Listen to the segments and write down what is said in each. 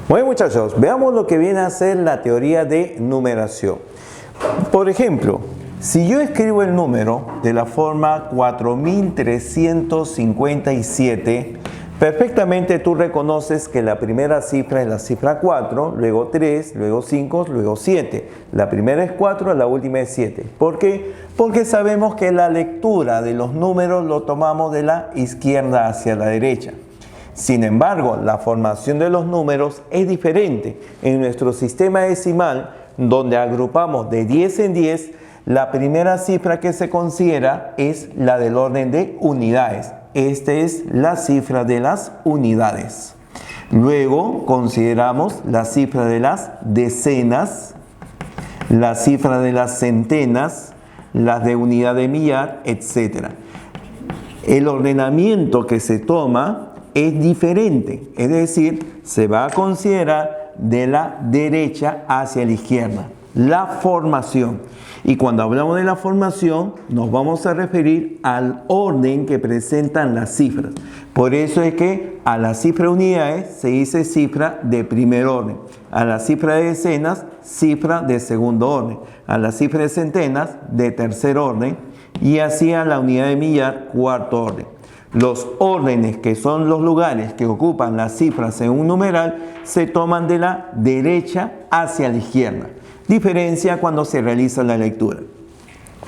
Bueno, muchachos, veamos lo que viene a ser la teoría de numeración. Por ejemplo, si yo escribo el número de la forma 4357, perfectamente tú reconoces que la primera cifra es la cifra 4, luego 3, luego 5, luego 7. La primera es 4, la última es 7. ¿Por qué? Porque sabemos que la lectura de los números lo tomamos de la izquierda hacia la derecha. Sin embargo, la formación de los números es diferente. En nuestro sistema decimal, donde agrupamos de 10 en 10, la primera cifra que se considera es la del orden de unidades. Esta es la cifra de las unidades. Luego consideramos la cifra de las decenas, la cifra de las centenas, las de unidad de millar, etc. El ordenamiento que se toma es diferente, es decir, se va a considerar de la derecha hacia la izquierda, la formación. Y cuando hablamos de la formación, nos vamos a referir al orden que presentan las cifras. Por eso es que a la cifra de unidades se dice cifra de primer orden, a la cifra de decenas, cifra de segundo orden, a la cifra de centenas, de tercer orden, y así a la unidad de millar, cuarto orden. Los órdenes, que son los lugares que ocupan las cifras en un numeral, se toman de la derecha hacia la izquierda. Diferencia cuando se realiza la lectura.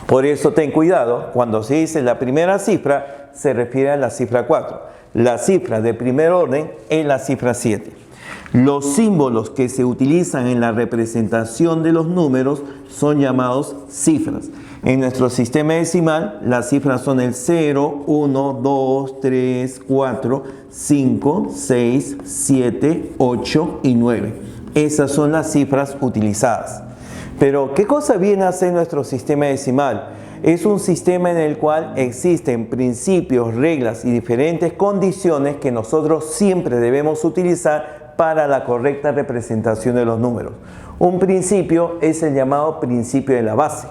Por eso ten cuidado, cuando se dice la primera cifra, se refiere a la cifra 4. La cifra de primer orden es la cifra 7. Los símbolos que se utilizan en la representación de los números son llamados cifras. En nuestro sistema decimal, las cifras son el 0, 1, 2, 3, 4, 5, 6, 7, 8 y 9. Esas son las cifras utilizadas. Pero, ¿qué cosa viene a ser nuestro sistema decimal? Es un sistema en el cual existen principios, reglas y diferentes condiciones que nosotros siempre debemos utilizar para la correcta representación de los números. Un principio es el llamado principio de la base,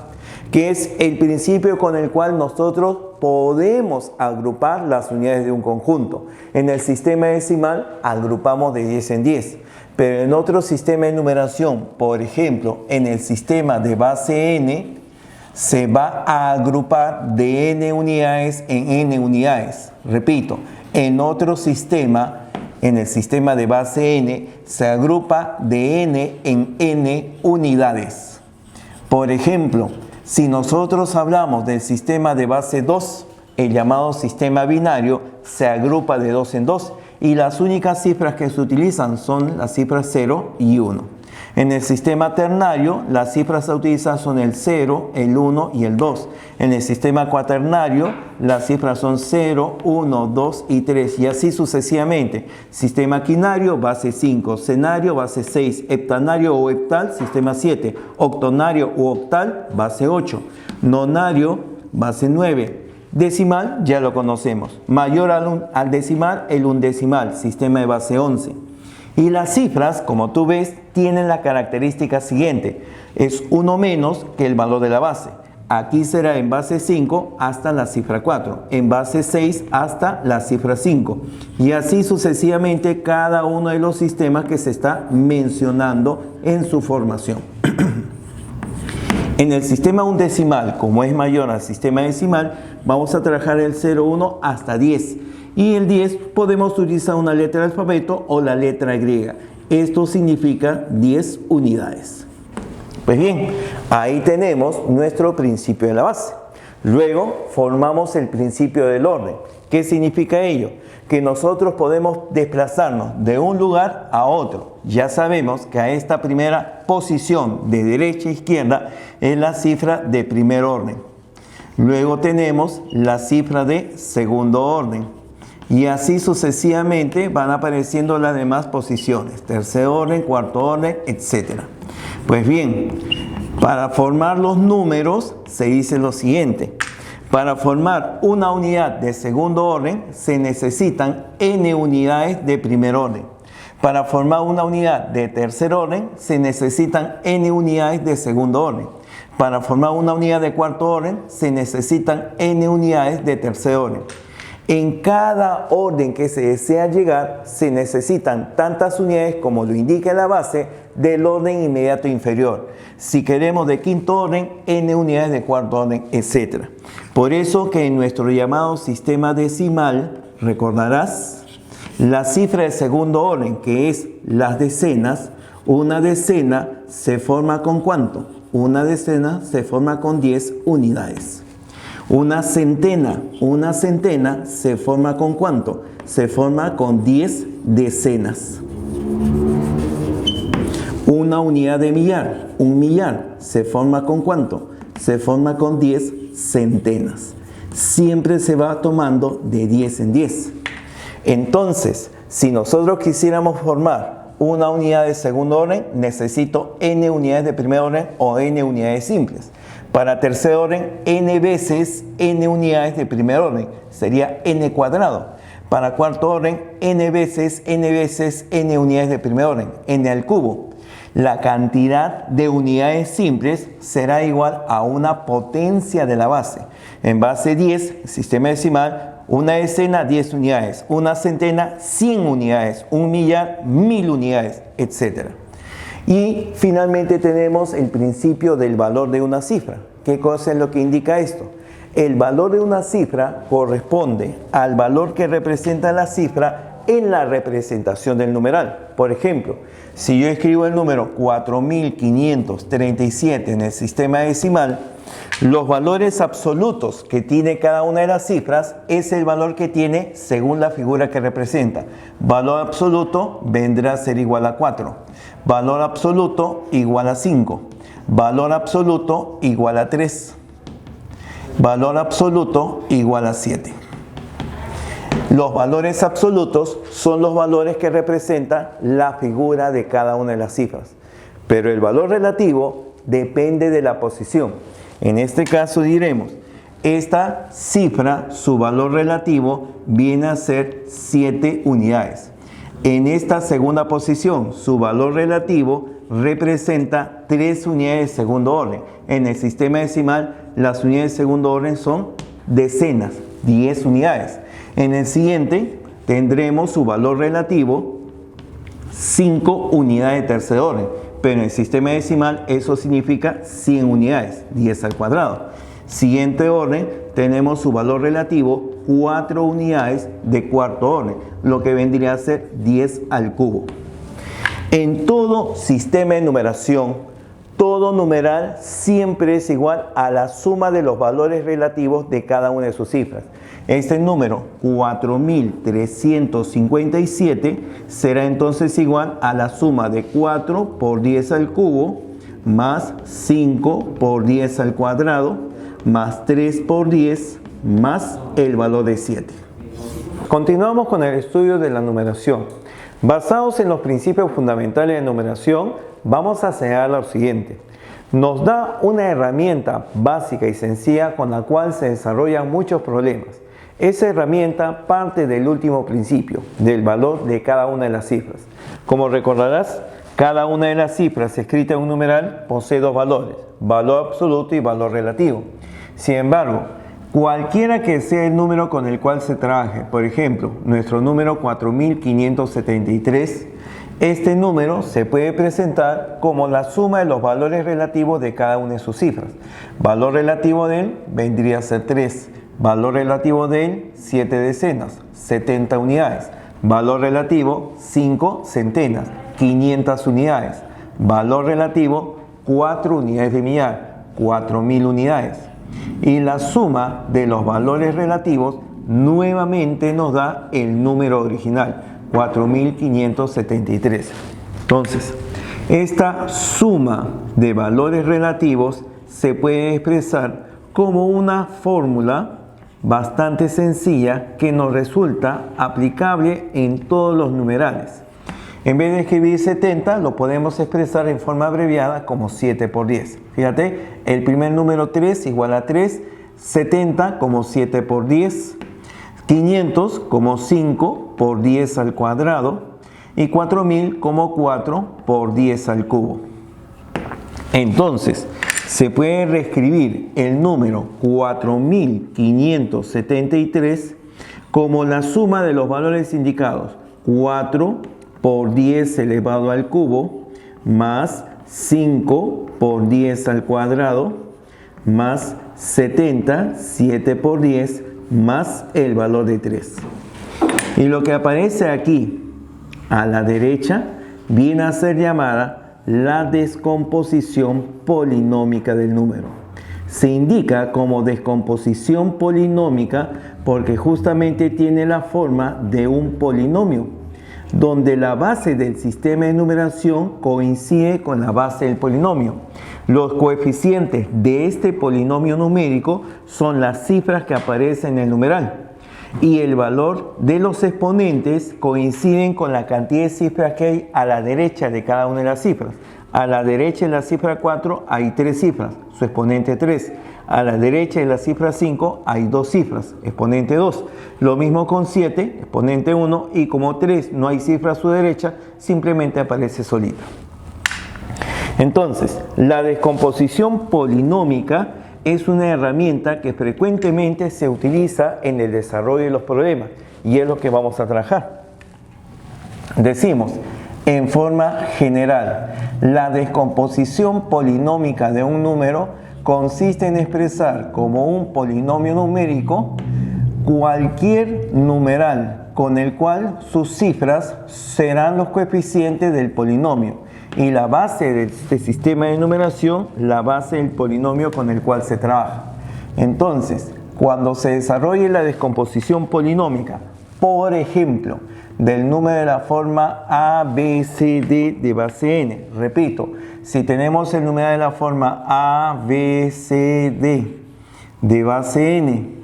que es el principio con el cual nosotros podemos agrupar las unidades de un conjunto. En el sistema decimal agrupamos de 10 en 10, pero en otro sistema de numeración, por ejemplo, en el sistema de base n, se va a agrupar de n unidades en n unidades. Repito, en otro sistema, en el sistema de base n, se agrupa de n en n unidades. Por ejemplo, si nosotros hablamos del sistema de base 2, el llamado sistema binario se agrupa de 2 en 2 y las únicas cifras que se utilizan son las cifras 0 y 1. En el sistema ternario, las cifras a utilizar son el 0, el 1 y el 2. En el sistema cuaternario, las cifras son 0, 1, 2 y 3 y así sucesivamente. Sistema quinario, base 5. Senario, base 6. Heptanario o heptal, sistema 7. Octonario o octal, base 8. Nonario, base 9. Decimal, ya lo conocemos. Mayor al decimal, el undecimal, sistema de base 11. Y las cifras, como tú ves, tienen la característica siguiente. Es 1 menos que el valor de la base. Aquí será en base 5 hasta la cifra 4. En base 6 hasta la cifra 5. Y así sucesivamente cada uno de los sistemas que se está mencionando en su formación. En el sistema undecimal, como es mayor al sistema decimal, vamos a trabajar el 0, 1 hasta 10. Y el 10 podemos utilizar una letra del alfabeto o la letra griega. Esto significa 10 unidades. Pues bien, ahí tenemos nuestro principio de la base. Luego formamos el principio del orden. ¿Qué significa ello? Que nosotros podemos desplazarnos de un lugar a otro. Ya sabemos que a esta primera posición de derecha a izquierda es la cifra de primer orden. Luego tenemos la cifra de segundo orden. Y así sucesivamente van apareciendo las demás posiciones, tercer orden, cuarto orden, etc. Pues bien, para formar los números se dice lo siguiente. Para formar una unidad de segundo orden se necesitan n unidades de primer orden. Para formar una unidad de tercer orden se necesitan n unidades de segundo orden. Para formar una unidad de cuarto orden se necesitan n unidades de tercer orden. En cada orden que se desea llegar, se necesitan tantas unidades como lo indica la base del orden inmediato inferior. Si queremos de quinto orden, n unidades de cuarto orden, etc. Por eso que en nuestro llamado sistema decimal, recordarás, la cifra de segundo orden, que es las decenas, una decena se forma con ¿cuánto? Una decena se forma con 10 unidades. Una centena se forma con ¿cuánto? Se forma con 10 decenas. Una unidad de millar, un millar, se forma con ¿cuánto? Se forma con 10 centenas. Siempre se va tomando de 10 en 10. Entonces, si nosotros quisiéramos formar una unidad de segundo orden, necesito n unidades de primer orden o n unidades simples. Para tercer orden, n veces n unidades de primer orden, sería n cuadrado. Para cuarto orden, n veces n unidades de primer orden, n al cubo. La cantidad de unidades simples será igual a una potencia de la base. En base 10, sistema decimal, una decena, 10 unidades. Una centena, 100 unidades. Un millar, 1000 unidades, etc. Y finalmente tenemos el principio del valor de una cifra. ¿Qué cosa es lo que indica esto? El valor de una cifra corresponde al valor que representa la cifra en la representación del numeral. Por ejemplo, si yo escribo el número 4537 en el sistema decimal, los valores absolutos que tiene cada una de las cifras es el valor que tiene según la figura que representa. Valor absoluto vendrá a ser igual a 4. Valor absoluto igual a 5. Valor absoluto igual a 3. Valor absoluto igual a 7. Los valores absolutos son los valores que representan la figura de cada una de las cifras. Pero el valor relativo depende de la posición. En este caso diremos, esta cifra, su valor relativo, viene a ser 7 unidades. En esta segunda posición, su valor relativo representa 3 unidades de segundo orden. En el sistema decimal, las unidades de segundo orden son decenas, 10 unidades. En el siguiente, tendremos su valor relativo, 5 unidades de tercer orden. Pero en el sistema decimal eso significa 100 unidades, 10 al cuadrado. Siguiente orden, tenemos su valor relativo, 4 unidades de cuarto orden, lo que vendría a ser 10 al cubo. En todo sistema de numeración, todo numeral siempre es igual a la suma de los valores relativos de cada una de sus cifras. Este número 4357 será entonces igual a la suma de 4 por 10 al cubo más 5 por 10 al cuadrado más 3 por 10 más el valor de 7. Continuamos con el estudio de la numeración. Basados en los principios fundamentales de numeración, vamos a señalar lo siguiente. Nos da una herramienta básica y sencilla con la cual se desarrollan muchos problemas. Esa herramienta parte del último principio, del valor de cada una de las cifras. Como recordarás, cada una de las cifras escritas en un numeral posee dos valores, valor absoluto y valor relativo. Sin embargo, cualquiera que sea el número con el cual se trabaje, por ejemplo, nuestro número 4573, este número se puede presentar como la suma de los valores relativos de cada una de sus cifras. Valor relativo de él vendría a ser 3. Valor relativo de él, 7 decenas, 70 unidades. Valor relativo, 5 centenas, 500 unidades. Valor relativo, 4 unidades de millar, 4000 unidades. Y la suma de los valores relativos nuevamente nos da el número original, 4573. Entonces, esta suma de valores relativos se puede expresar como una fórmula bastante sencilla que nos resulta aplicable en todos los numerales. En vez de escribir 70, lo podemos expresar en forma abreviada como 7 por 10. Fíjate, el primer número 3 igual a 3, 70 como 7 por 10, 500 como 5 por 10 al cuadrado y 4000 como 4 por 10 al cubo. Entonces, se puede reescribir el número 4573 como la suma de los valores indicados. 4 por 10 elevado al cubo, más 5 por 10 al cuadrado, más 70, 7 por 10, más el valor de 3. Y lo que aparece aquí a la derecha viene a ser llamada la descomposición polinómica del número. Se indica como descomposición polinómica porque justamente tiene la forma de un polinomio, donde la base del sistema de numeración coincide con la base del polinomio. Los coeficientes de este polinomio numérico son las cifras que aparecen en el numeral, y el valor de los exponentes coinciden con la cantidad de cifras que hay a la derecha de cada una de las cifras. A la derecha de la cifra 4 hay 3 cifras, su exponente 3. A la derecha de la cifra 5 hay 2 cifras, exponente 2. Lo mismo con 7, exponente 1, y como 3 no hay cifra a su derecha, simplemente aparece solita. Entonces, la descomposición polinómica es una herramienta que frecuentemente se utiliza en el desarrollo de los problemas y es lo que vamos a trabajar. Decimos, en forma general, la descomposición polinómica de un número consiste en expresar como un polinomio numérico cualquier numeral con el cual sus cifras serán los coeficientes del polinomio y la base de este sistema de numeración, la base del polinomio con el cual se trabaja. Entonces, cuando se desarrolle la descomposición polinómica, por ejemplo, del número de la forma A, B, C, D de base n, repito, si tenemos el número de la forma A, B, C, D de base n,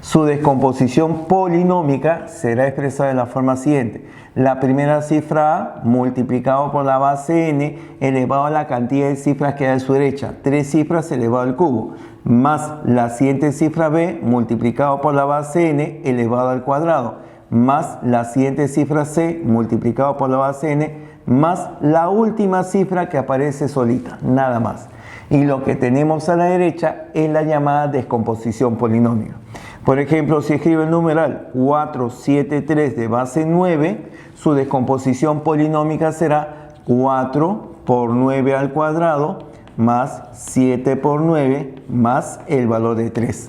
su descomposición polinómica será expresada de la forma siguiente. La primera cifra A multiplicado por la base n elevado a la cantidad de cifras que hay a su derecha, 3 cifras elevado al cubo, más la siguiente cifra B multiplicado por la base n elevado al cuadrado, más la siguiente cifra C multiplicado por la base n, más la última cifra que aparece solita, nada más. Y lo que tenemos a la derecha es la llamada descomposición polinómica. Por ejemplo, si escribe el numeral 473 de base 9, su descomposición polinómica será 4 por 9 al cuadrado más 7 por 9 más el valor de 3.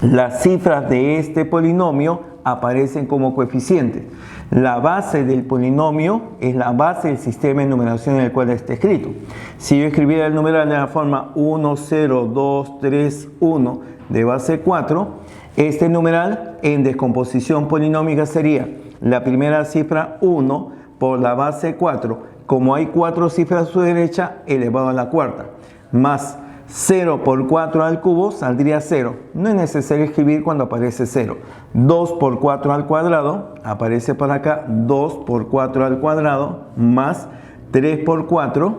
Las cifras de este polinomio aparecen como coeficientes. La base del polinomio es la base del sistema de numeración en el cual está escrito. Si yo escribiera el numeral de la forma 1, 0, 2, 3, 1 de base 4, este numeral en descomposición polinómica sería la primera cifra 1 por la base 4, como hay 4 cifras a su derecha, elevado a la cuarta, más 0 por 4 al cubo saldría 0. No es necesario escribir cuando aparece 0. 2 por 4 al cuadrado, aparece para acá 2 por 4 al cuadrado, más 3 por 4,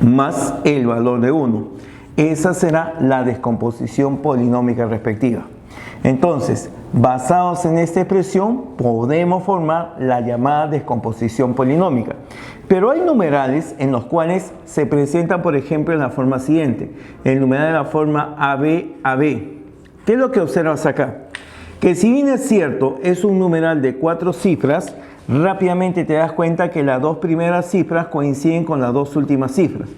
más el valor de 1. Esa será la descomposición polinómica respectiva. Entonces, basados en esta expresión, podemos formar la llamada descomposición polinómica. Pero hay numerales en los cuales se presentan, por ejemplo, en la forma siguiente. El numeral de la forma AB, AB. ¿Qué es lo que observas acá? Que si bien es cierto, es un numeral de 4 cifras, rápidamente te das cuenta que las 2 primeras cifras coinciden con las 2 últimas cifras.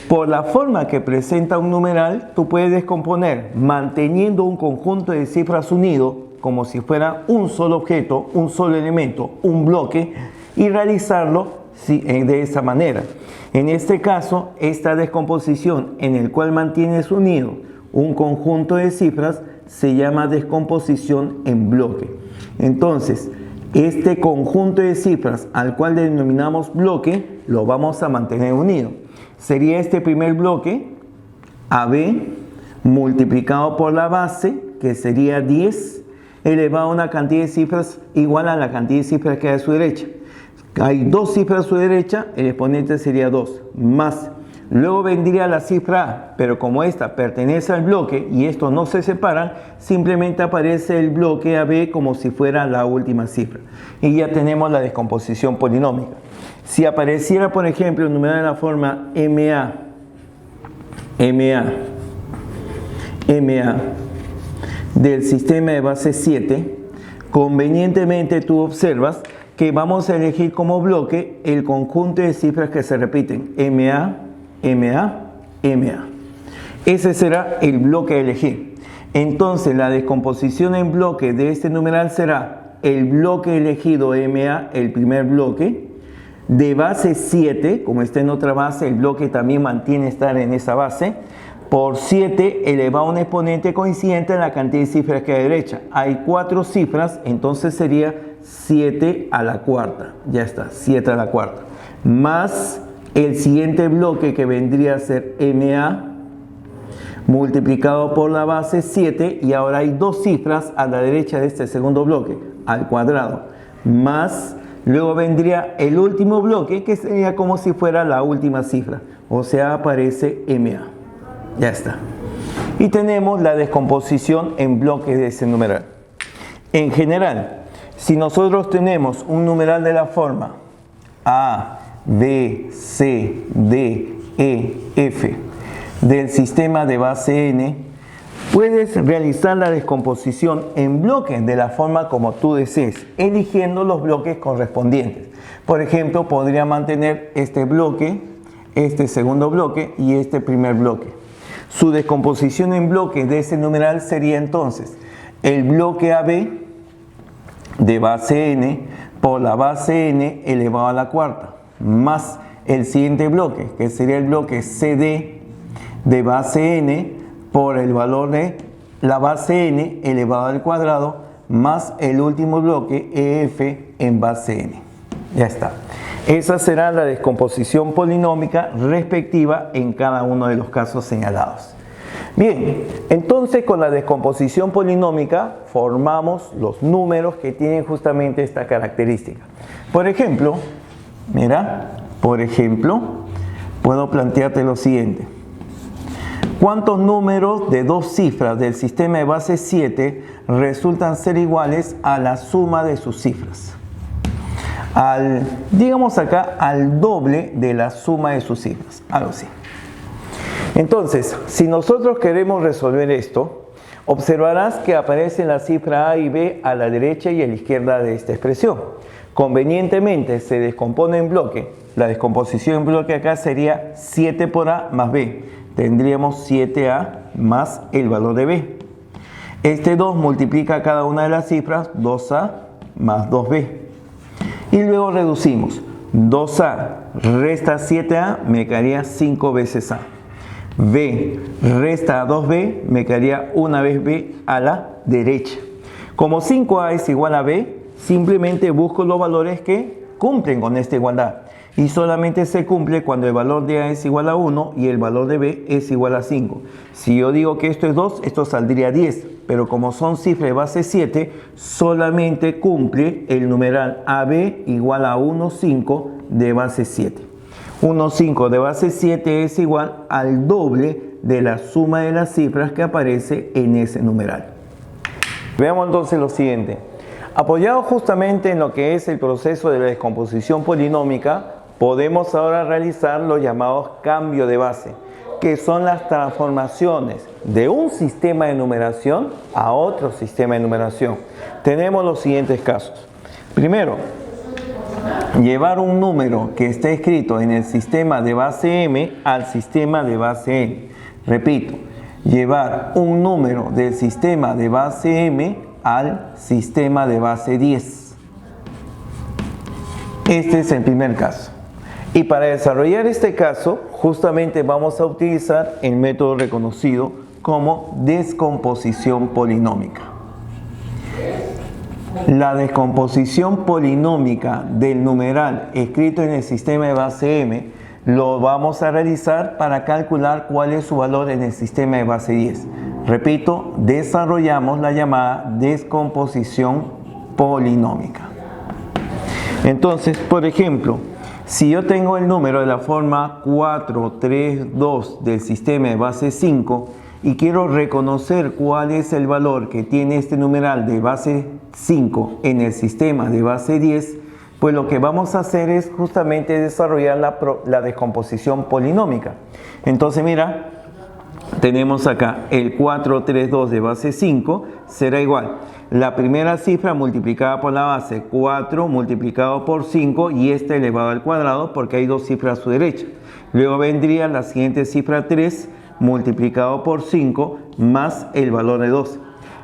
Por la forma que presenta un numeral, tú puedes descomponer manteniendo un conjunto de cifras unido, como si fuera un solo objeto, un solo elemento, un bloque, y realizarlo de esa manera. En este caso, esta descomposición en el cual mantienes unido un conjunto de cifras se llama descomposición en bloque. Entonces, este conjunto de cifras al cual denominamos bloque, lo vamos a mantener unido. Sería este primer bloque, AB, multiplicado por la base, que sería 10, elevado a una cantidad de cifras igual a la cantidad de cifras que hay a su derecha. Hay 2 cifras a su derecha, el exponente sería 2, más. Luego vendría la cifra A, pero como esta pertenece al bloque y estos no se separan, simplemente aparece el bloque AB como si fuera la última cifra. Y ya tenemos la descomposición polinómica. Si apareciera, por ejemplo, el numeral de la forma MA, del sistema de base 7, convenientemente tú observas que vamos a elegir como bloque el conjunto de cifras que se repiten, MA, MA, MA. Ese será el bloque a elegir. Entonces la descomposición en bloque de este numeral será el bloque elegido MA, el primer bloque, de base 7, como está en otra base, el bloque también mantiene estar en esa base, por 7 elevado a un exponente coincidente en la cantidad de cifras que hay a la derecha. Hay 4 cifras, entonces sería 7 a la cuarta. Ya está, 7 a la cuarta. Más el siguiente bloque que vendría a ser MA multiplicado por la base 7, y ahora hay 2 cifras a la derecha de este segundo bloque, al cuadrado. Más, luego vendría el último bloque que sería como si fuera la última cifra. O sea, aparece MA. Ya está. Y tenemos la descomposición en bloques de ese numeral. En general, si nosotros tenemos un numeral de la forma A, B, C, D, E, F del sistema de base n, puedes realizar la descomposición en bloques de la forma como tú desees, eligiendo los bloques correspondientes. Por ejemplo, podría mantener este bloque, este segundo bloque y este primer bloque. Su descomposición en bloques de ese numeral sería entonces el bloque AB de base n por la base n elevado a la cuarta, más el siguiente bloque, que sería el bloque CD de base n por el valor de la base n elevado al cuadrado, más el último bloque EF en base n. Ya está. Esa será la descomposición polinómica respectiva en cada uno de los casos señalados. Bien, entonces con la descomposición polinómica formamos los números que tienen justamente esta característica. Por ejemplo, mira, puedo plantearte lo siguiente. ¿Cuántos números de 2 cifras del sistema de base 7 resultan ser iguales a la suma de sus cifras? Digamos acá, al doble de la suma de sus cifras, algo así. Entonces, si nosotros queremos resolver esto, observarás que aparece la cifra A y B a la derecha y a la izquierda de esta expresión. Convenientemente se descompone en bloque. La descomposición en bloque acá sería 7 por A más B. Tendríamos 7A más el valor de B. Este 2 multiplica cada una de las cifras, 2A más 2B. Y luego reducimos. 2A resta 7A, me quedaría 5 veces A. B resta 2B, me quedaría una vez B a la derecha. Como 5A es igual a B, simplemente busco los valores que cumplen con esta igualdad. Y solamente se cumple cuando el valor de A es igual a 1 y el valor de B es igual a 5. Si yo digo que esto es 2, esto saldría 10. Pero como son cifras de base 7, solamente cumple el numeral AB igual a 1,5 de base 7. 1,5 de base 7 es igual al doble de la suma de las cifras que aparece en ese numeral. Veamos entonces lo siguiente. Apoyado justamente en lo que es el proceso de la descomposición polinómica, podemos ahora realizar los llamados cambios de base, que son las transformaciones de un sistema de numeración a otro sistema de numeración. Tenemos los siguientes casos. Primero, llevar un número que esté escrito en el sistema de base m al sistema de base n. Repito, llevar un número del sistema de base m al sistema de base 10. Este es el primer caso. Y para desarrollar este caso, justamente vamos a utilizar el método reconocido como descomposición polinómica. La descomposición polinómica del numeral escrito en el sistema de base m lo vamos a realizar para calcular cuál es su valor en el sistema de base 10. Repito, desarrollamos la llamada descomposición polinómica. Entonces, por ejemplo, si yo tengo el número de la forma 4, 3, 2 del sistema de base 5 y quiero reconocer cuál es el valor que tiene este numeral de base 5 en el sistema de base 10, pues lo que vamos a hacer es justamente desarrollar la descomposición polinómica. Entonces mira, tenemos acá el 432 de base 5 será igual. La primera cifra multiplicada por la base 4 multiplicado por 5 y este elevado al cuadrado porque hay dos cifras a su derecha. Luego vendría la siguiente cifra 3 multiplicado por 5 más el valor de 2.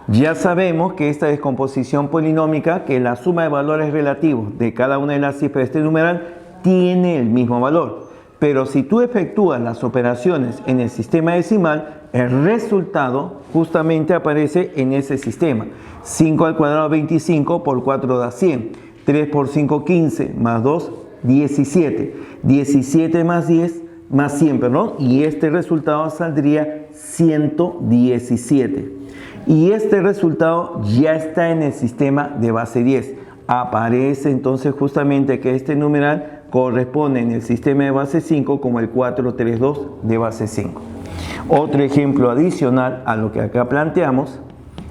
Ya sabemos que esta descomposición polinómica, que la suma de valores relativos de cada una de las cifras de este numeral tiene el mismo valor. Pero si tú efectúas las operaciones en el sistema decimal, el resultado justamente aparece en ese sistema. 5 al cuadrado 25 por 4 da 100. 3 por 5 15 más 2 17. 17 más 10 más 100, perdón. Y este resultado saldría 117. Y este resultado ya está en el sistema de base 10. Aparece entonces justamente que este numeral corresponde en el sistema de base 5 como el 432 de base 5. Otro ejemplo adicional a lo que acá planteamos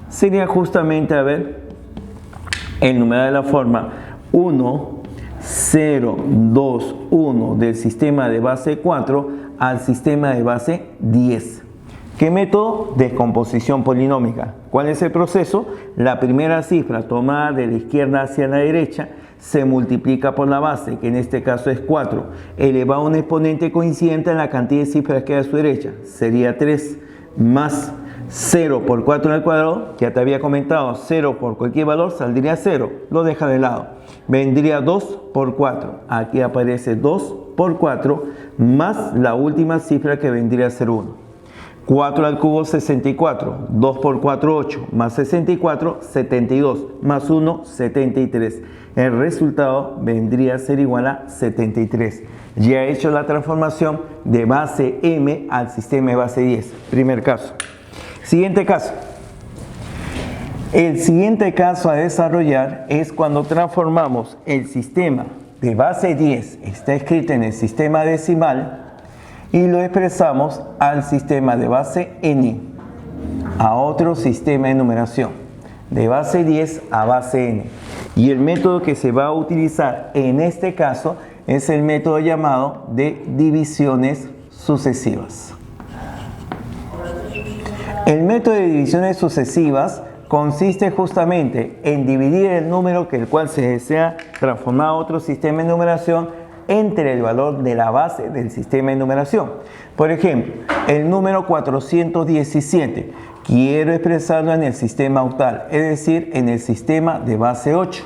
sería justamente, a ver, el numeral de la forma 1, 0, 2, 1 del sistema de base 4 al sistema de base 10. ¿Qué método? Descomposición polinómica. ¿Cuál es el proceso? La primera cifra tomada de la izquierda hacia la derecha se multiplica por la base, que en este caso es 4, elevado a un exponente coincidente en la cantidad de cifras que hay a su derecha. Sería 3 más 0 por 4 al cuadrado, ya te había comentado, 0 por cualquier valor saldría 0, lo deja de lado. Vendría 2 por 4, aquí aparece 2 por 4 más la última cifra que vendría a ser 1. 4 al cubo 64, 2 por 4 8, más 64 72, más 1 73. El resultado vendría a ser igual a 73. Ya he hecho la transformación de base m al sistema de base 10. Primer caso. Siguiente caso. El siguiente caso a desarrollar es cuando transformamos el sistema de base 10, está escrito en el sistema decimal, y lo expresamos al sistema de base n, a otro sistema de numeración, de base 10 a base n. Y el método que se va a utilizar en este caso es el método llamado de divisiones sucesivas. El método de divisiones sucesivas consiste justamente en dividir el número que el cual se desea transformar a otro sistema de numeración entre el valor de la base del sistema de numeración. Por ejemplo, el número 417 quiero expresarlo en el sistema octal, es decir, en el sistema de base 8.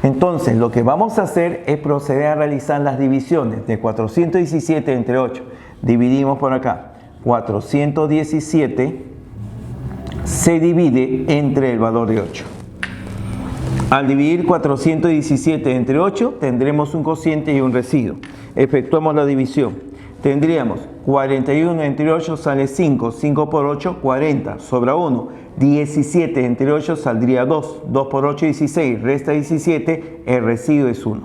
Entonces, lo que vamos a hacer es proceder a realizar las divisiones de 417 entre 8. Dividimos por acá. 417 se divide entre el valor de 8. Al dividir 417 entre 8, tendremos un cociente y un residuo. Efectuamos la división. Tendríamos 41 entre 8 sale 5, 5 por 8, 40, sobra 1. 17 entre 8 saldría 2, 2 por 8, 16, resta 17, el residuo es 1.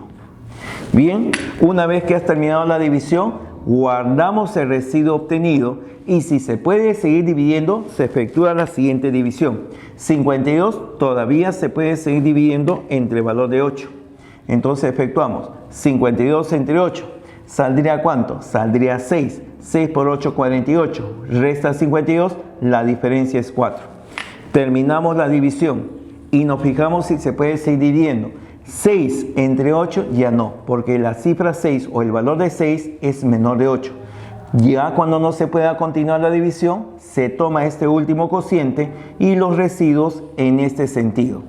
Bien, una vez que has terminado la división, guardamos el residuo obtenido y si se puede seguir dividiendo, se efectúa la siguiente división. 52 todavía se puede seguir dividiendo entre el valor de 8. Entonces efectuamos 52 entre 8. ¿Saldría cuánto? Saldría 6. 6 por 8, 48. Resta 52, la diferencia es 4. Terminamos la división y nos fijamos si se puede seguir dividiendo. 6 entre 8 ya no, porque la cifra 6 o el valor de 6 es menor de 8. Ya cuando no se pueda continuar la división, se toma este último cociente y los residuos en este sentido.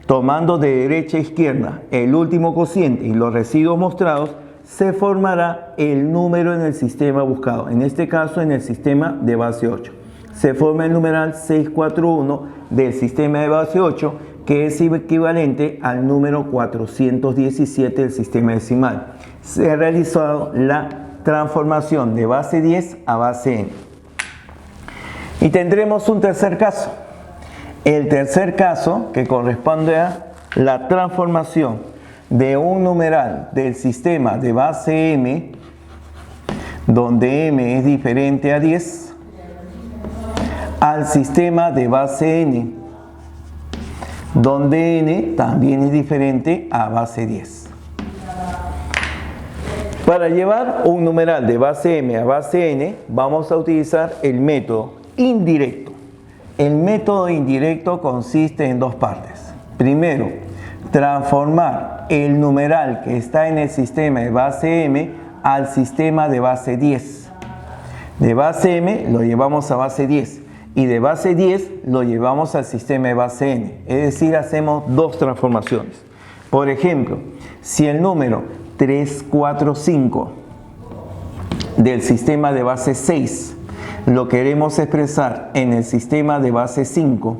Tomando de derecha a izquierda el último cociente y los residuos mostrados, se formará el número en el sistema buscado, en este caso en el sistema de base 8. Se forma el numeral 641 del sistema de base 8, que es equivalente al número 417 del sistema decimal. Se ha realizado la transformación de base 10 a base n. Y tendremos un tercer caso. El tercer caso, que corresponde a la transformación de un numeral del sistema de base m, donde m es diferente a 10, al sistema de base n, donde n también es diferente a base 10. Para llevar un numeral de base m a base n, vamos a utilizar el método indirecto. El método indirecto consiste en dos partes. Primero, transformar el numeral que está en el sistema de base m al sistema de base 10. De base m lo llevamos a base 10 y de base 10 lo llevamos al sistema de base n. Es decir, hacemos dos transformaciones. Por ejemplo, si el número 345 del sistema de base 6 lo queremos expresar en el sistema de base 5,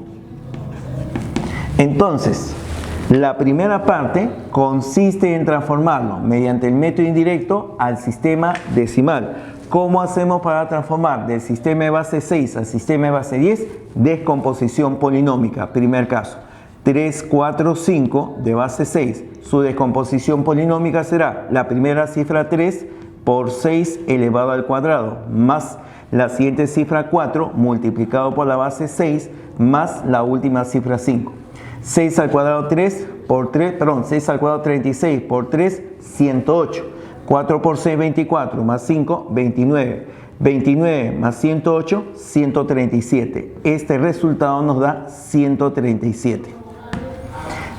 entonces la primera parte consiste en transformarlo mediante el método indirecto al sistema decimal. ¿Cómo hacemos para transformar del sistema de base 6 al sistema de base 10? Descomposición polinómica. Primer caso, 345 de base 6. Su descomposición polinómica será la primera cifra 3 por 6 elevado al cuadrado, más la siguiente cifra 4 multiplicado por la base 6, más la última cifra 5. 6 al cuadrado 3 por 3, perdón, 6 al cuadrado 36 por 3, 108. 4 por 6, 24, más 5, 29. 29 más 108, 137. Este resultado nos da 137.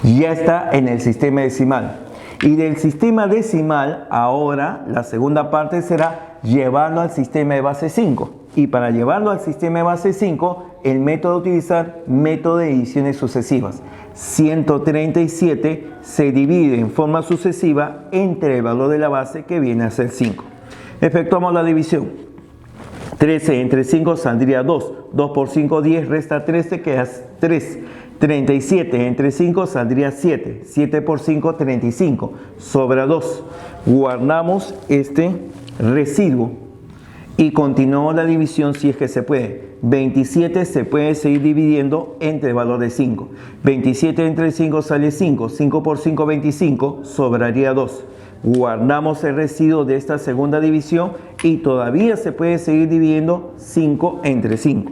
Ya está en el sistema decimal. Y del sistema decimal, ahora la segunda parte será llevarlo al sistema de base 5. Y para llevarlo al sistema de base 5, el método a utilizar, método de divisiones sucesivas. 137 se divide en forma sucesiva entre el valor de la base, que viene a ser 5. Efectuamos la división. 13 entre 5 saldría 2. 2 por 5, 10, resta 13, queda 3. 37 entre 5 saldría 7. 7 por 5, 35. Sobra 2. Guardamos este residuo y continuamos la división si es que se puede. 27 se puede seguir dividiendo entre el valor de 5. 27 entre 5 sale 5. 5 por 5, 25. Sobraría 2. Guardamos el residuo de esta segunda división y todavía se puede seguir dividiendo 5 entre 5.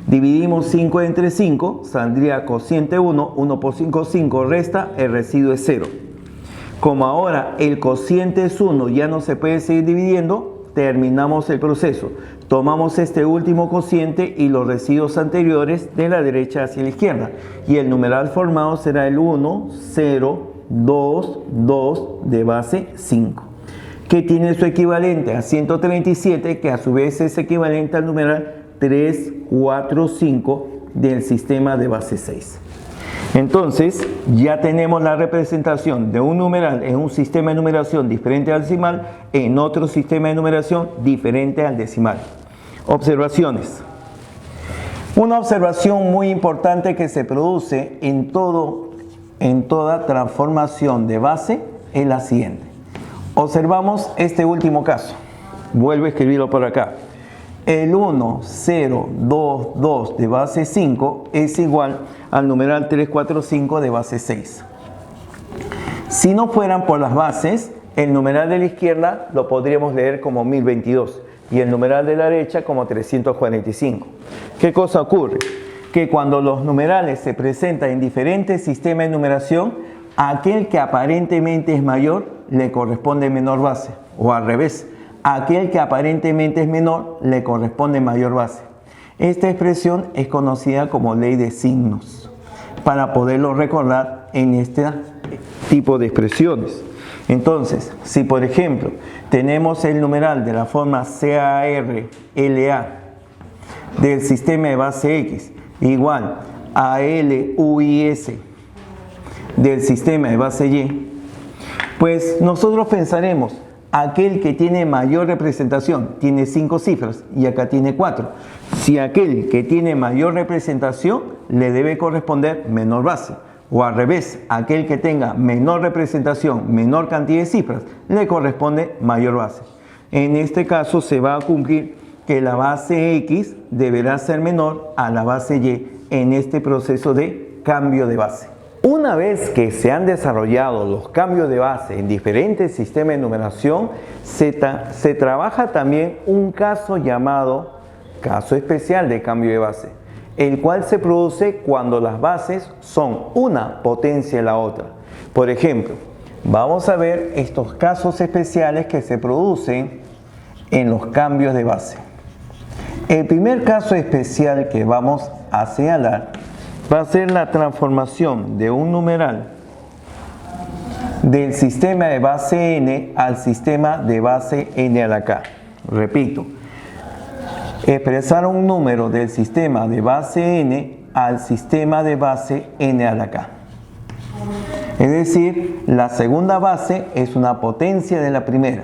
Dividimos 5 entre 5, saldría cociente 1. 1 por 5, 5. Resta, el residuo es 0. Como ahora el cociente es 1, ya no se puede seguir dividiendo, terminamos el proceso. Tomamos este último cociente y los residuos anteriores de la derecha hacia la izquierda. Y el numeral formado será el 1, 0, 2, 2 de base 5. Que tiene su equivalente a 137, que a su vez es equivalente al numeral 3, 4, 5 del sistema de base 6. Entonces, ya tenemos la representación de un numeral en un sistema de numeración diferente al decimal, en otro sistema de numeración diferente al decimal. Observaciones. Una observación muy importante que se produce en toda transformación de base es la siguiente. Observamos este último caso. Vuelvo a escribirlo por acá. El 1, 0, 2, 2 de base 5 es igual al numeral 3, 4, 5 de base 6. Si no fueran por las bases, el numeral de la izquierda lo podríamos leer como 1022 y el numeral de la derecha como 345. ¿Qué cosa ocurre? Que cuando los numerales se presentan en diferentes sistemas de numeración, a aquel que aparentemente es mayor le corresponde menor base, o al revés. A aquel que aparentemente es menor le corresponde mayor base. Esta expresión es conocida como ley de signos, para poderlo recordar en este tipo de expresiones. Entonces, si por ejemplo tenemos el numeral de la forma CARLA del sistema de base X igual a LUIS del sistema de base Y, pues nosotros pensaremos, aquel que tiene mayor representación tiene 5 cifras y acá tiene 4. Si aquel que tiene mayor representación le debe corresponder menor base. O al revés, aquel que tenga menor representación, menor cantidad de cifras, le corresponde mayor base. En este caso se va a cumplir que la base X deberá ser menor a la base Y en este proceso de cambio de base. Una vez que se han desarrollado los cambios de base en diferentes sistemas de numeración, se trabaja también un caso llamado caso especial de cambio de base, el cual se produce cuando las bases son una potencia de la otra. Por ejemplo, vamos a ver estos casos especiales que se producen en los cambios de base. El primer caso especial que vamos a señalar va a ser la transformación de un numeral del sistema de base n al sistema de base n a la k. Repito, expresar un número del sistema de base n al sistema de base n a la k. Es decir, la segunda base es una potencia de la primera.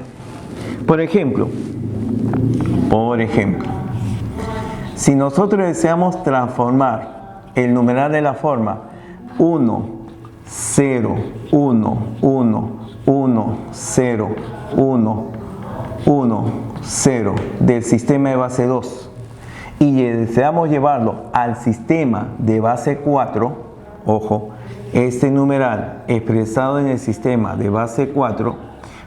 Por ejemplo, si nosotros deseamos transformar el numeral de la forma 1, 0, 1, 1, 1, 0, 1, 1, 0 del sistema de base 2 y deseamos llevarlo al sistema de base 4, ojo, este numeral expresado en el sistema de base 4,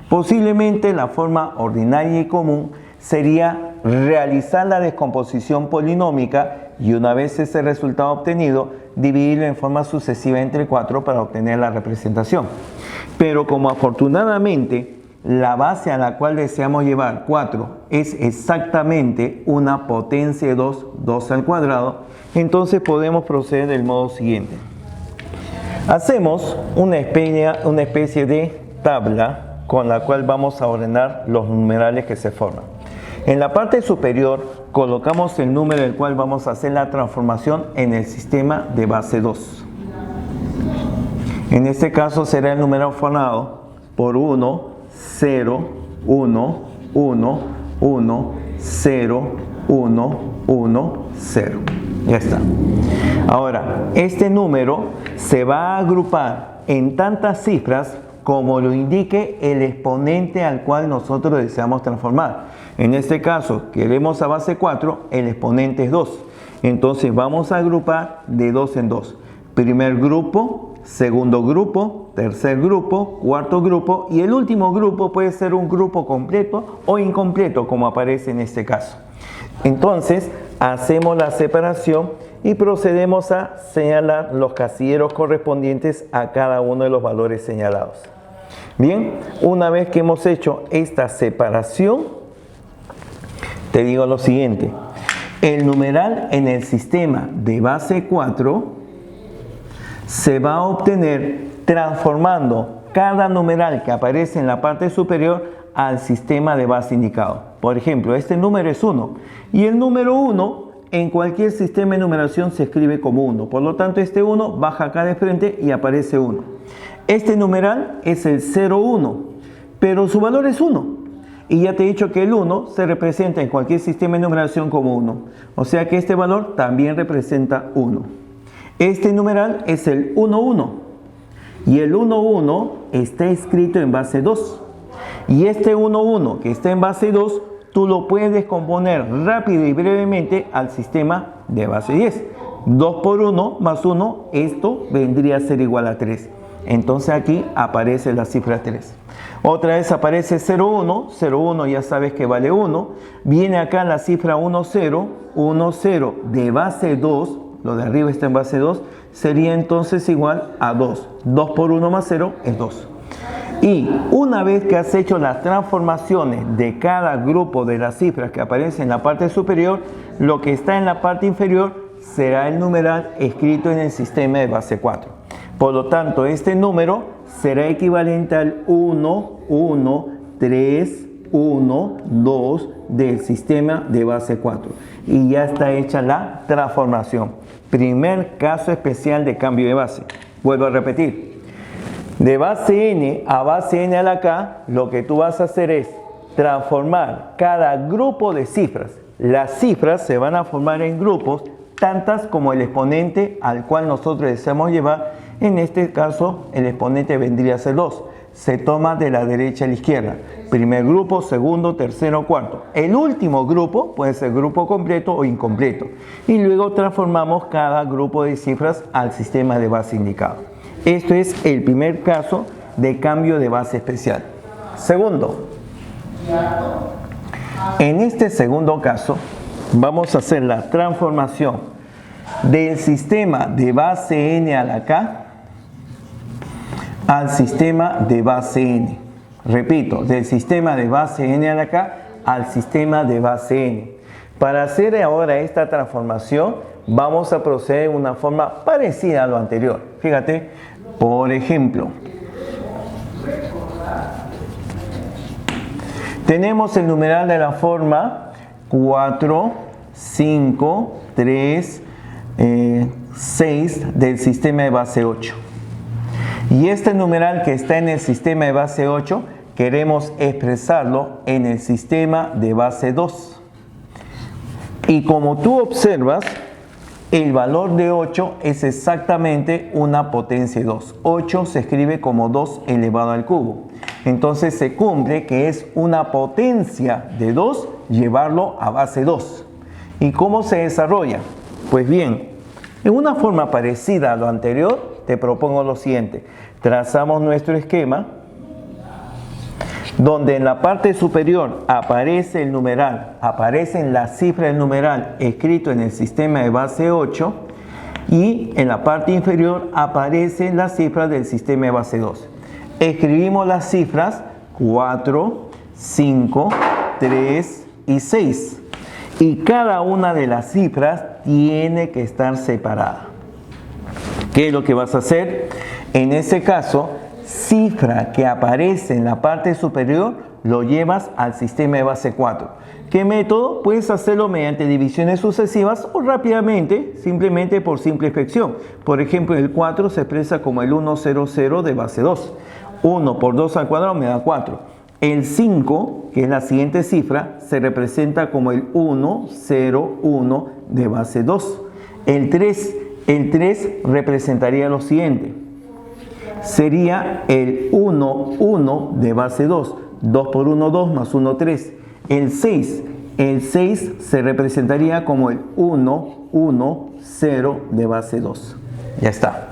posiblemente la forma ordinaria y común sería realizar la descomposición polinómica y una vez ese resultado obtenido, dividirlo en forma sucesiva entre 4 para obtener la representación. Pero como afortunadamente la base a la cual deseamos llevar 4 es exactamente una potencia de 2, 2 al cuadrado, entonces podemos proceder del modo siguiente. Hacemos una especie de tabla con la cual vamos a ordenar los numerales que se forman. En la parte superior colocamos el número del cual vamos a hacer la transformación en el sistema de base 2. En este caso será el número formado por 1, 0, 1, 1, 1, 0, 1, 1, 0. Ya está. Ahora, este número se va a agrupar en tantas cifras como lo indique el exponente al cual nosotros deseamos transformar. En este caso, queremos a base 4, el exponente es 2. Entonces vamos a agrupar de 2 en 2. Primer grupo, segundo grupo, tercer grupo, cuarto grupo y el último grupo puede ser un grupo completo o incompleto como aparece en este caso. Entonces hacemos la separación y procedemos a señalar los casilleros correspondientes a cada uno de los valores señalados. Bien, una vez que hemos hecho esta separación, te digo lo siguiente. El numeral en el sistema de base 4 se va a obtener transformando cada numeral que aparece en la parte superior al sistema de base indicado. Por ejemplo, este número es 1 y el número 1 en cualquier sistema de numeración se escribe como 1. Por lo tanto, este 1 baja acá de frente y aparece 1. Este numeral es el 0,1, pero su valor es 1. Y ya te he dicho que el 1 se representa en cualquier sistema de numeración como 1. O sea que este valor también representa 1. Este numeral es el 1,1. Y el 1,1 está escrito en base 2. Y este 1,1 que está en base 2, tú lo puedes descomponer rápido y brevemente al sistema de base 10. 2 por 1 más 1, esto vendría a ser igual a 3. Entonces aquí aparece la cifra 3. Otra vez aparece 0,1, 0,1 ya sabes que vale 1. Viene acá la cifra 1,0, 1,0 de base 2, lo de arriba está en base 2, sería entonces igual a 2. 2 por 1 más 0 es 2. Y una vez que has hecho las transformaciones de cada grupo de las cifras que aparecen en la parte superior, lo que está en la parte inferior será el numeral escrito en el sistema de base 4. Por lo tanto, este número será equivalente al 1, 1, 3, 1, 2 del sistema de base 4. Y ya está hecha la transformación. Primer caso especial de cambio de base. Vuelvo a repetir. De base n a base n a la k, lo que tú vas a hacer es transformar cada grupo de cifras. Las cifras se van a formar en grupos, tantas como el exponente al cual nosotros deseamos llevar. En este caso, el exponente vendría a ser 2. Se toma de la derecha a la izquierda. Primer grupo, segundo, tercero, cuarto. El último grupo puede ser grupo completo o incompleto. Y luego transformamos cada grupo de cifras al sistema de base indicado. Esto es el primer caso de cambio de base especial. Segundo, en este segundo caso, vamos a hacer la transformación del sistema de base n a la k al sistema de base n. Repito, del sistema de base n de acá al sistema de base n. Para hacer ahora esta transformación, vamos a proceder de una forma parecida a lo anterior. Fíjate, por ejemplo, tenemos el numeral de la forma 4, 5, 3, 6 del sistema de base 8. Y este numeral que está en el sistema de base 8, queremos expresarlo en el sistema de base 2. Y como tú observas, el valor de 8 es exactamente una potencia de 2. 8 se escribe como 2 elevado al cubo. Entonces se cumple que es una potencia de 2 llevarlo a base 2. ¿Y cómo se desarrolla? Pues bien, en una forma parecida a lo anterior, te propongo lo siguiente. Trazamos nuestro esquema, donde en la parte superior aparece el numeral, aparecen las cifras del numeral escrito en el sistema de base 8, y en la parte inferior aparecen las cifras del sistema de base 2. Escribimos las cifras 4, 5, 3 y 6. Y cada una de las cifras tiene que estar separada. ¿Qué es lo que vas a hacer? En ese caso, cifra que aparece en la parte superior lo llevas al sistema de base 4. ¿Qué método? Puedes hacerlo mediante divisiones sucesivas o rápidamente, simplemente por simple expresión. Por ejemplo, el 4 se expresa como el 100 de base 2. 1 por 2 al cuadrado me da 4. El 5, que es la siguiente cifra, se representa como el 101 de base 2. El 3 representaría lo siguiente. Sería el 1 de base 2. 2 por 1, 2 más 1, 3. El 6 se representaría como el 110 de base 2. Ya está.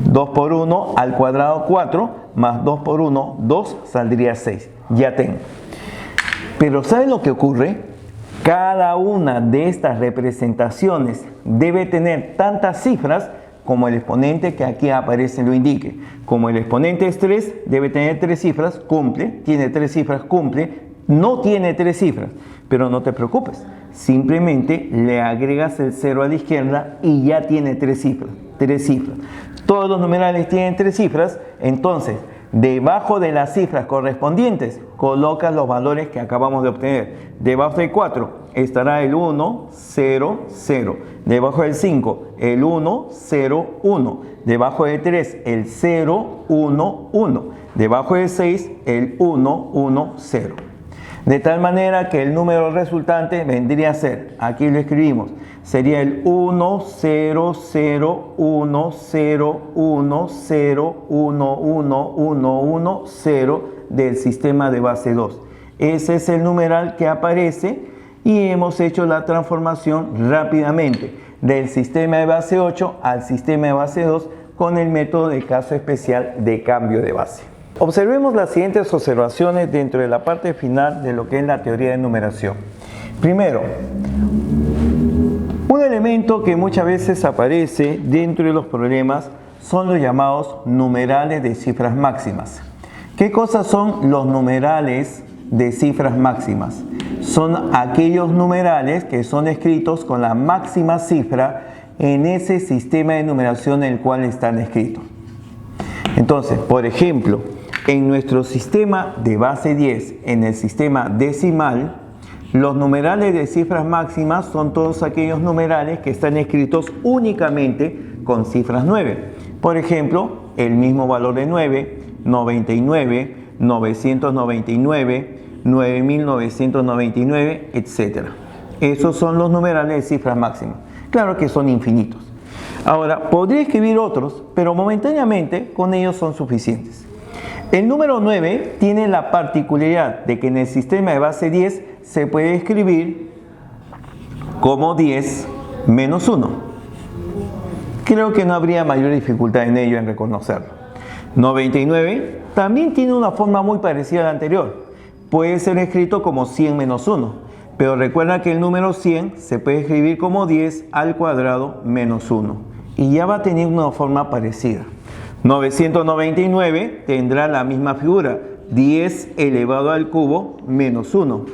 2 por 1 al cuadrado 4 más 2 por 1, 2 saldría 6. Ya tengo. Pero ¿saben lo que ocurre? Cada una de estas representaciones debe tener tantas cifras como el exponente que aquí aparece lo indique. Como el exponente es 3, debe tener 3 cifras, cumple. Tiene 3 cifras, cumple. No tiene 3 cifras, pero no te preocupes. Simplemente le agregas el 0 a la izquierda y ya tiene 3 cifras. 3 cifras. Todos los numerales tienen 3 cifras, entonces debajo de las cifras correspondientes colocas los valores que acabamos de obtener. Debajo del 4 estará el 1, 0, 0. Debajo del 5 el 1, 0, 1. Debajo del 3 el 0, 1, 1. Debajo del 6 el 1, 1, 0. De tal manera que el número resultante vendría a ser, aquí lo escribimos, sería el 1, 0, 0, 1, 0, 1, 0, 1, 1, 1, 1, 0 del sistema de base 2. Ese es el numeral que aparece y hemos hecho la transformación rápidamente del sistema de base 8 al sistema de base 2 con el método de caso especial de cambio de base. Observemos las siguientes observaciones dentro de la parte final de lo que es la teoría de numeración. Primero, un elemento que muchas veces aparece dentro de los problemas son los llamados numerales de cifras máximas. ¿Qué cosas son los numerales de cifras máximas? Son aquellos numerales que son escritos con la máxima cifra en ese sistema de numeración en el cual están escritos. Entonces, por ejemplo, en nuestro sistema de base 10, en el sistema decimal, los numerales de cifras máximas son todos aquellos numerales que están escritos únicamente con cifras 9. Por ejemplo, el mismo valor de 9, 99, 999, 9999, etc. Esos son los numerales de cifras máximas. Claro que son infinitos. Ahora, podría escribir otros, pero momentáneamente con ellos son suficientes. El número 9 tiene la particularidad de que en el sistema de base 10 se puede escribir como 10 menos 1. Creo que no habría mayor dificultad en ello en reconocerlo. 99 también tiene una forma muy parecida a la anterior. Puede ser escrito como 100 menos 1, pero recuerda que el número 100 se puede escribir como 10 al cuadrado menos 1. Y ya va a tener una forma parecida. 999 tendrá la misma figura, 10 elevado al cubo menos 1.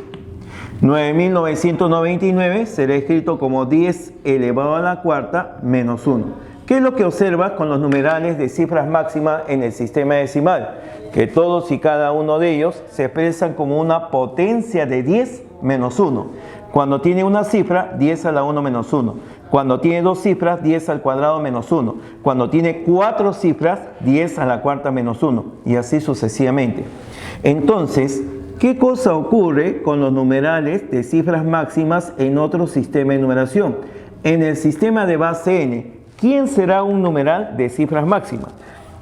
9999 será escrito como 10 elevado a la cuarta menos 1. ¿Qué es lo que observas con los numerales de cifras máximas en el sistema decimal? Que todos y cada uno de ellos se expresan como una potencia de 10 menos 1. Cuando tiene una cifra, 10 a la 1 menos 1. Cuando tiene dos cifras, 10 al cuadrado menos 1. Cuando tiene cuatro cifras, 10 a la cuarta menos 1. Y así sucesivamente. Entonces, ¿qué cosa ocurre con los numerales de cifras máximas en otro sistema de numeración? En el sistema de base n, ¿quién será un numeral de cifras máximas?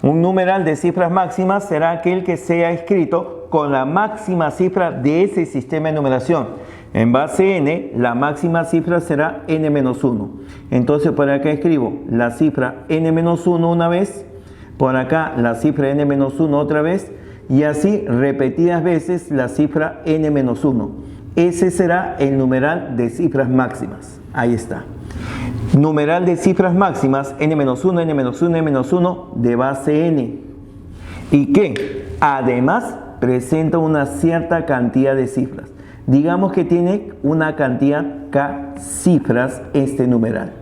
Un numeral de cifras máximas será aquel que sea escrito con la máxima cifra de ese sistema de numeración. En base n, la máxima cifra será n-1. Entonces por acá escribo la cifra n-1 una vez, por acá la cifra n-1 otra vez, y así repetidas veces la cifra n-1. Ese será el numeral de cifras máximas. Ahí está. Numeral de cifras máximas n-1, n-1, n-1 de base n. Y que además presenta una cierta cantidad de cifras. Digamos que tiene una cantidad k cifras este numeral.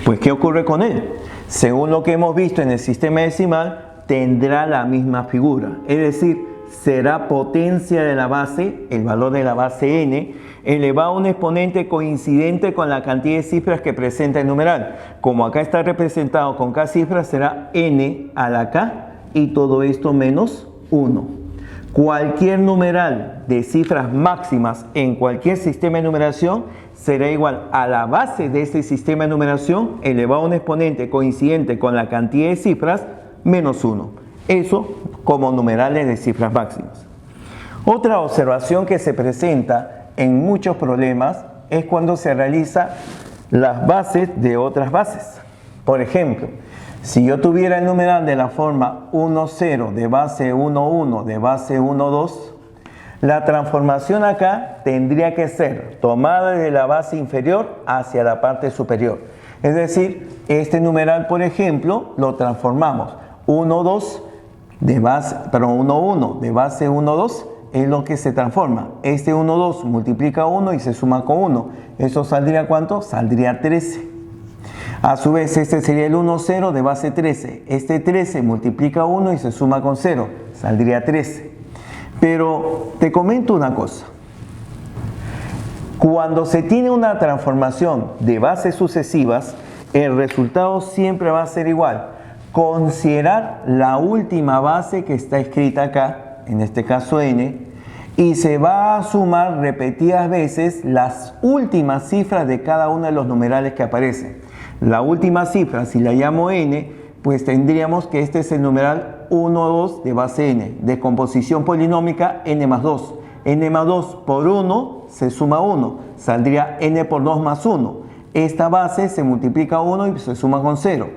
Pues, ¿qué ocurre con él? Según lo que hemos visto en el sistema decimal, tendrá la misma figura. Es decir, será potencia de la base, el valor de la base n, elevado a un exponente coincidente con la cantidad de cifras que presenta el numeral. Como acá está representado con k cifras, será n a la k y todo esto menos 1. Cualquier numeral de cifras máximas en cualquier sistema de numeración será igual a la base de ese sistema de numeración elevado a un exponente coincidente con la cantidad de cifras menos 1. Eso como numerales de cifras máximas. Otra observación que se presenta en muchos problemas es cuando se realiza las bases de otras bases. Por ejemplo, si yo tuviera el numeral de la forma 1, 0, de base 1, 1, de base 1, 2, la transformación acá tendría que ser tomada de la base inferior hacia la parte superior. Es decir, este numeral, por ejemplo, lo transformamos 1, 2, de base, perdón, 1, 1, de base 1, 2, es lo que se transforma. Este 1, 2 multiplica 1 y se suma con 1. ¿Eso saldría cuánto? Saldría 13. A su vez, este sería el 1, 0 de base 13. Este 13 multiplica 1 y se suma con 0. Saldría 13. Pero te comento una cosa. Cuando se tiene una transformación de bases sucesivas, el resultado siempre va a ser igual. Considerar la última base que está escrita acá, en este caso n, y se va a sumar repetidas veces las últimas cifras de cada uno de los numerales que aparecen. La última cifra, si la llamo n, pues tendríamos que este es el numeral 1, 2 de base n, de composición polinómica n más 2. N más 2 por 1 se suma 1, saldría n por 2 más 1. Esta base se multiplica 1 y se suma con 0.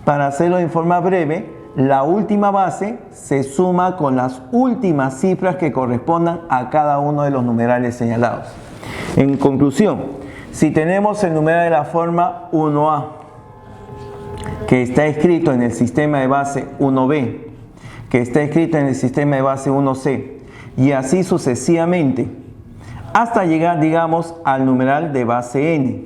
Para hacerlo en forma breve, la última base se suma con las últimas cifras que correspondan a cada uno de los numerales señalados. En conclusión, si tenemos el numeral de la forma 1a, que está escrito en el sistema de base 1b, que está escrito en el sistema de base 1c, y así sucesivamente, hasta llegar, digamos, al numeral de base n.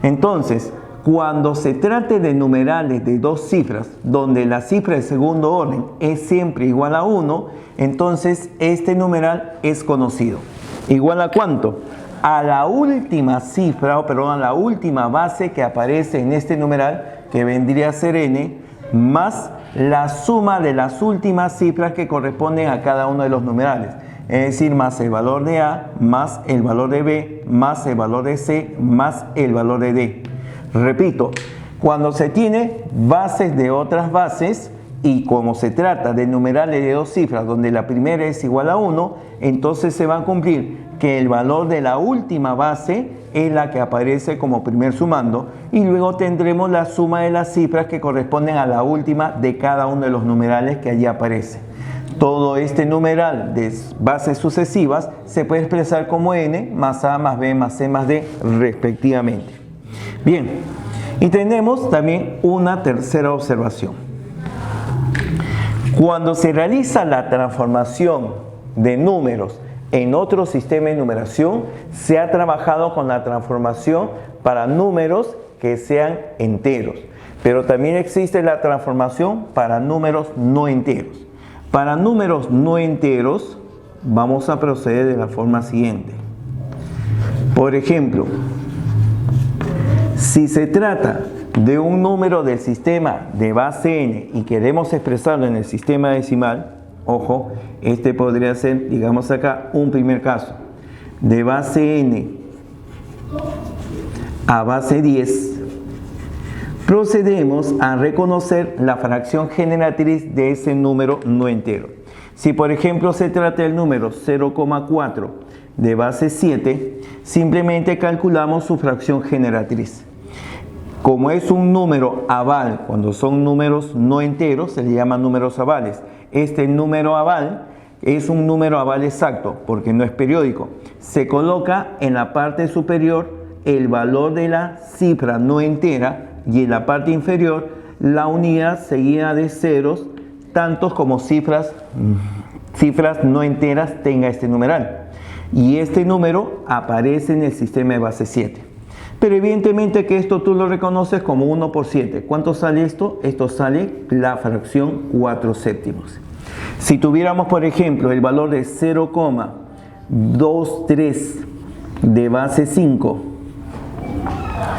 Entonces, cuando se trate de numerales de dos cifras, donde la cifra de segundo orden es siempre igual a 1, entonces este numeral es conocido. ¿Igual a cuánto? A la última cifra, a la última base que aparece en este numeral, que vendría a ser n, más la suma de las últimas cifras que corresponden a cada uno de los numerales. Es decir, más el valor de a, más el valor de b, más el valor de c, más el valor de d. Repito, cuando se tiene bases de otras bases y como se trata de numerales de dos cifras donde la primera es igual a 1, entonces se va a cumplir que el valor de la última base es la que aparece como primer sumando y luego tendremos la suma de las cifras que corresponden a la última de cada uno de los numerales que allí aparece. Todo este numeral de bases sucesivas se puede expresar como n más a más b más c más d respectivamente. Bien, y tenemos también una tercera observación. Cuando se realiza la transformación de números en otro sistema de numeración, se ha trabajado con la transformación para números que sean enteros. Pero también existe la transformación para números no enteros. Para números no enteros, vamos a proceder de la forma siguiente. Por ejemplo, si se trata de un número del sistema de base n y queremos expresarlo en el sistema decimal, ojo, este podría ser, digamos acá, un primer caso, de base n a base 10, procedemos a reconocer la fracción generatriz de ese número no entero. Si por ejemplo se trata del número 0,4 de base 7, simplemente calculamos su fracción generatriz. Como es un número aval, cuando son números no enteros, se le llaman números avales. Este número aval es un número aval exacto, porque no es periódico. Se coloca en la parte superior el valor de la cifra no entera y en la parte inferior la unidad seguida de ceros, tantos como cifras no enteras tenga este numeral. Y este número aparece en el sistema de base 7. Pero evidentemente que esto tú lo reconoces como 1 por 7. ¿Cuánto sale esto? Esto sale la fracción 4 séptimos. Si tuviéramos, por ejemplo, el valor de 0,23 de base 5,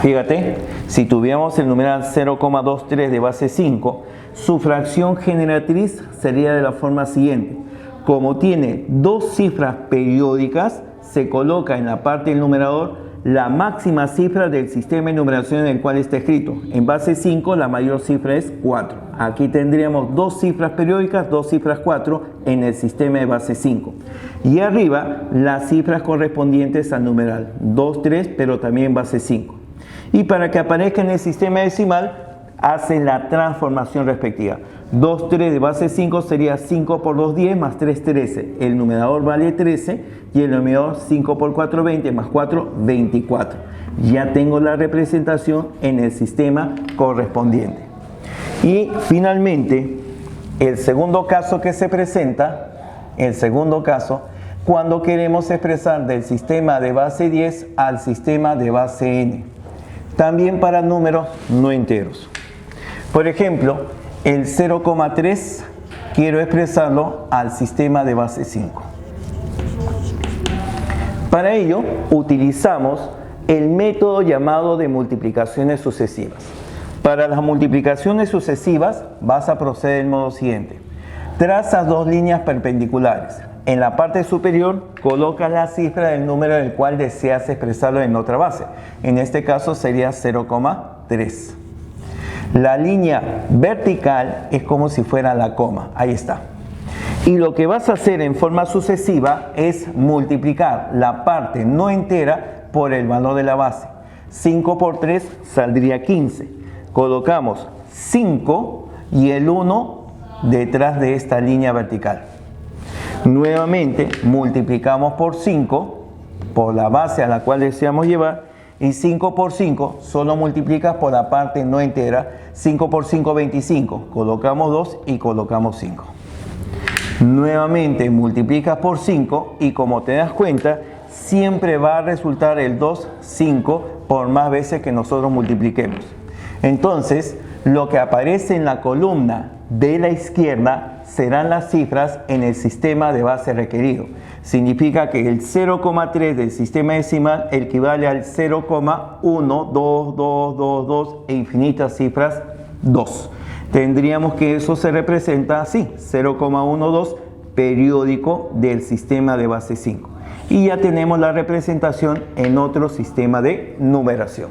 fíjate, si tuviéramos el numeral 0,23 de base 5, su fracción generatriz sería de la forma siguiente. Como tiene dos cifras periódicas, se coloca en la parte del numerador la máxima cifra del sistema de numeración en el cual está escrito. En base 5 la mayor cifra es 4. Aquí tendríamos dos cifras periódicas, dos cifras 4 en el sistema de base 5. Y arriba las cifras correspondientes al numeral 2, 3, pero también base 5. Y para que aparezca en el sistema decimal, hacen la transformación respectiva. 2, 3 de base 5 sería 5 por 2, 10 más 3, 13. El numerador vale 13 y el denominador 5 por 4, 20 más 4, 24. Ya tengo la representación en el sistema correspondiente. Y finalmente, el segundo caso que se presenta, cuando queremos expresar del sistema de base 10 al sistema de base n. También para números no enteros. Por ejemplo, el 0,3 quiero expresarlo al sistema de base 5. Para ello utilizamos el método llamado de multiplicaciones sucesivas. Para las multiplicaciones sucesivas vas a proceder del modo siguiente. Trazas dos líneas perpendiculares. En la parte superior colocas la cifra del número del cual deseas expresarlo en otra base. En este caso sería 0,3. La línea vertical es como si fuera la coma. Ahí está. Y lo que vas a hacer en forma sucesiva es multiplicar la parte no entera por el valor de la base. 5 por 3 saldría 15. Colocamos 5 y el 1 detrás de esta línea vertical. Nuevamente multiplicamos por 5 por la base a la cual deseamos llevar. Y 5 por 5 solo multiplicas por la parte no entera. 5 por 5, 25. Colocamos 2 y colocamos 5. Nuevamente multiplicas por 5 y como te das cuenta, siempre va a resultar el 2, 5 por más veces que nosotros multipliquemos. Entonces, lo que aparece en la columna de la izquierda serán las cifras en el sistema de base requerido. Significa que el 0,3 del sistema decimal equivale al 0,1, 2, 2, 2, 2 e infinitas cifras 2. Tendríamos que eso se representa así, 0,12 periódico del sistema de base 5. Y ya tenemos la representación en otro sistema de numeración.